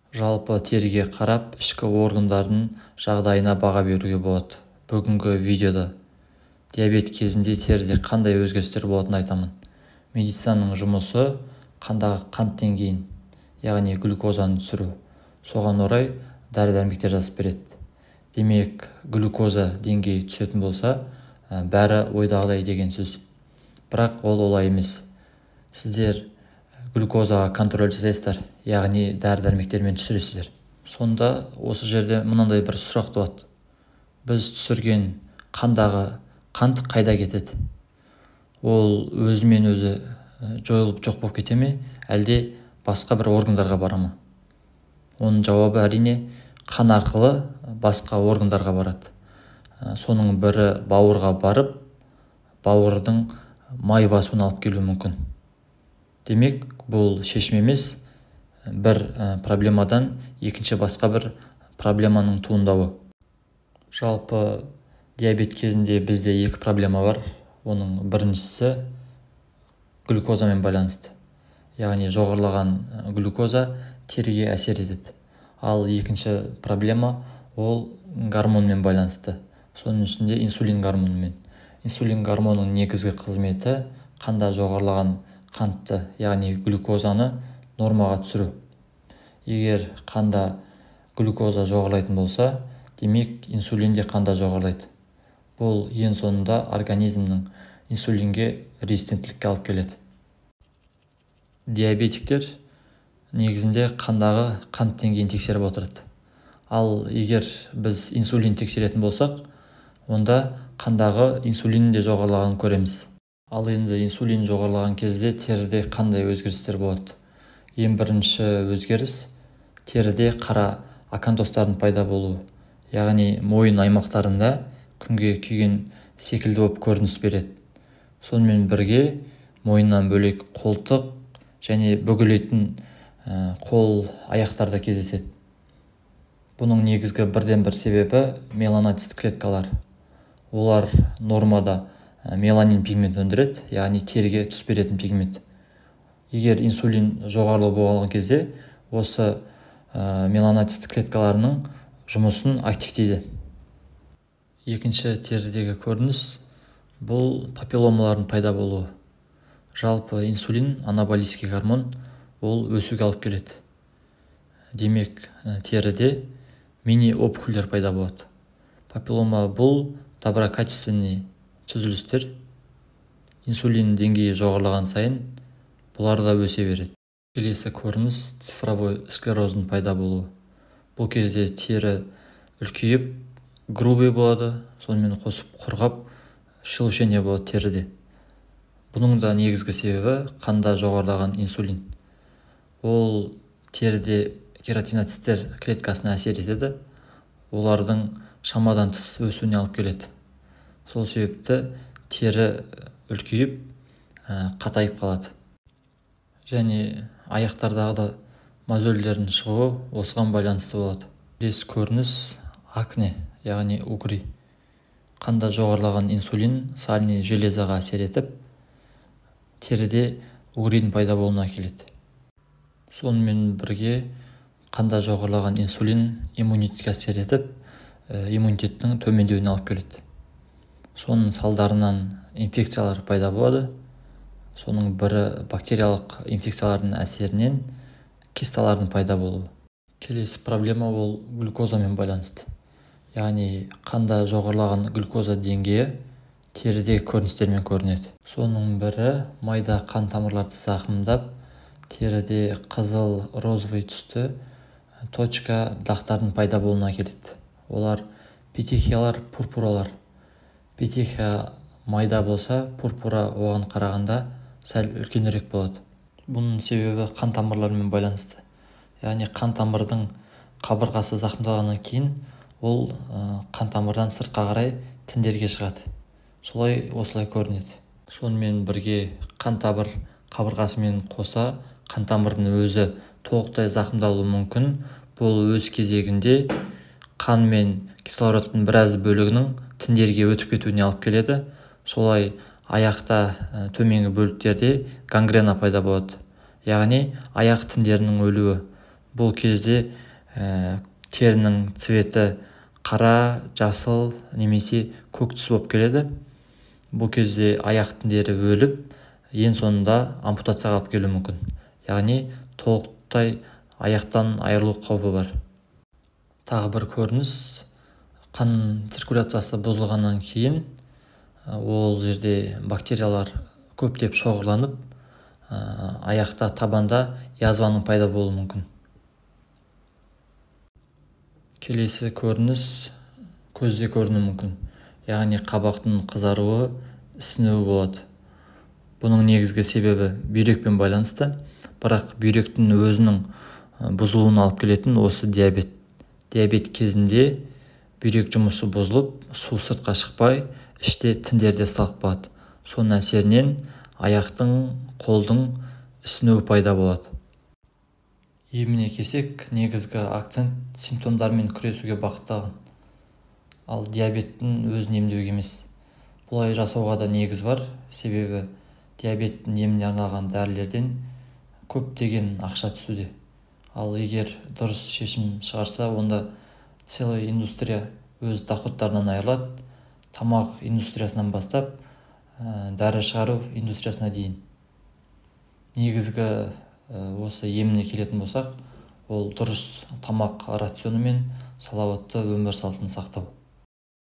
Жалпы теріге қарап ішкі органдардың жағдайына баға беруге болады. Бүгінгі видеода диабет кезінде теріде қандай өзгерістер болатынын айтамын. Медицинаның жұмысы қандағы қант деңгейін, яғни глюкозаны түсіру. Соған орай дәрі-дәрмектер жазып береді. Демек, глюкоза деңгейі түсетін болса, бәрі ойдағыдай деген сөз. Бірақ ол олай емес. Сіздер глюкозаға контроль жасайсыздар, яғни дәрі-дәрмектермен түсіресіздер. Сонда осы жерде мынандай бір сұрақ туады. Біз түсірген қандағы қант қайда кетеді? Ол өзімен өзі жойылып жоқ болып кете ме, әлде басқа бір органдарға бара ма? Оның жауабы әрине қан арқылы басқа органдарға барады. Соның бірі бауырға барып, бауырдың май басуын алып келуі мүмкін. Демек, бұл шешім емес, бір проблемадан екінші басқа бір проблеманың туындауы. Жалпы диабет кезінде бізде екі проблема бар. Оның біріншісі глюкозамен байланысты. Яғни жоғарылаған глюкоза теріге әсер етеді. Ал екінші проблема ол гормонмен байланысты. Соның ішінде инсулин гормонымен. Инсулин гормонының негізгі қызметі қанда жоғарылаған қантты, яғни глюкозаны нормаға түсіру. Егер қанда глюкоза жоғарылайтын болса, демек инсулин де қанда жоғарылайды. Бұл ең соңында организмнің инсулинге резистенттілікке алып келеді. Диабетиктер негізінде қандағы қант деңгейін тексеріп отырады. Ал егер біз инсулин тексеретін болсақ, онда қандағы инсулин де жоғарылағанын көреміз. Ал енді инсулин жоғарылаған кезде теріде қандай өзгерістер болады? Ең бірінші өзгеріс теріде қара акантостардың пайда болуы. Яғни мойын аймақтарында күнге күйген секілді болып көрініс береді. Сонымен бірге мойыннан бөлек қолтық және бүгілетін қол аяқтарда кездеседі. Бұның негізгі бірден бір себебі меланоцист клеткалар. Олар нормада меланин пигмент өндіреді, яғни теріге түс беретін пигмент. Егер инсулин жоғары болған кезде осы меланоцист клеткаларының жұмысын активтейді. Екінші терідегі көрініс бұл папилломалардың пайда болуы. Жалпы инсулин анаболический гормон, ол өсуге алып келеді. Демек, теріде мини-опухольдер пайда болады. Папиллома бұл доброкачественный түзілістер. Инсулин деңгейі жоғарылаған сайын бұлар да өсе береді. Келесі көрініс цифровой склероздың пайда болуы. Бұл кезде тері үлкейіп, грубый болады, сонымен қосып құрғап, шелушение болады теріде. Бұның да негізгі себебі қанда жоғарылаған инсулин. Ол теріде кератиноциттер клеткасына әсер етеді. Олардың шамадан тыс өсуіне алып келеді. Сол себепті тері үлкейіп, қатайып қалады. Және аяқтардағы да мозольдердің шығуы осыған байланысты болады. Келесі көрініс акне, яғни угри. Қанда жоғарылаған инсулин сальный железаға әсер етіп, теріде угридің пайда болуына келеді. Сонымен бірге қанда жоғарылаған инсулин иммунитетке әсер етіп, иммунитеттің төмендеуіне алып келеді. Соның салдарынан инфекциялар пайда болады. Соның бірі бактериялық инфекциялардың әсерінен кисталардың пайда болуы. Келесі проблема ол глюкозамен байланысты. Яғни қанда жоғарылаған глюкоза деңгейі теріде көріністермен көрінеді. Соның бірі майда қан тамырларды зақымдап, теріде қызыл, розовый түсті точка дақтардың пайда болуына келеді. Олар петехиялар, пурпуралар. Петехия майда болса, пурпура оған қарағанда сәл үлкенірек болады. Бұның себебі қан тамырларымен байланысты. Яғни қан тамырдың қабырғасы зақымдалғаннан кейін ол қан тамырдан сыртқа қарай тіндерге шығады. Осылай көрінеді. Сонымен бірге қан тамыр қабырғасымен қоса қан тамырдың өзі толықтай зақымдалуы мүмкін. Бұл өз кезегінде қан мен кислородтың біраз бөлігінің тіндерге өтіп кетуіне алып келеді. Солай аяқта төменгі бөліктерде гангрена пайда болады. Яғни аяқ тіндерінің өлуі. бұл кезде терінің цветі қара, жасыл немесе көк түс болып келеді. Бұл кезде аяқтың дері өліп, ең соңында ампутацияға алып келуі мүмкін. Яғни толықтай аяқтан айырылу қаупі бар. Тағы бір көрініс, қан циркуляциясы бұзылғаннан кейін ол жерде бактериялар көптеп шоғырланып, аяқта, табанда язваның пайда болуы мүмкін. Келесі көрініс көзде көрінуі мүмкін. Яғни қабақтың қызаруы, ісінуі болады. Бұның негізгі себебі бүйрекпен байланысты, бірақ бүйректің өзінің бұзылуына алып келетін осы диабет. Диабет кезінде бүйрек жұмысы бұзылып, су сыртқа шықпай, іште тіндерде сылақ болады. Соның әсерінен аяқтың, қолдың ісінуі пайда болады. Еміне келсек, негізгі акцент симптомдармен күресуге бағытталған, ал диабеттің өзін емдеуге емес. Бұлай жасауға да негіз бар, себебі диабеттің еміне арналған дәрілерден көптеген ақша түсуде. Ал егер дұрыс шешім шығарса, онда целый индустрия өз доходтарынан айырылады, тамақ индустриясынан бастап, дәрі шығару индустриясына дейін. Негізгі осы еміне келетін болсақ, ол дұрыс тамақ рационы мен салауатты өмір салтын сақтау.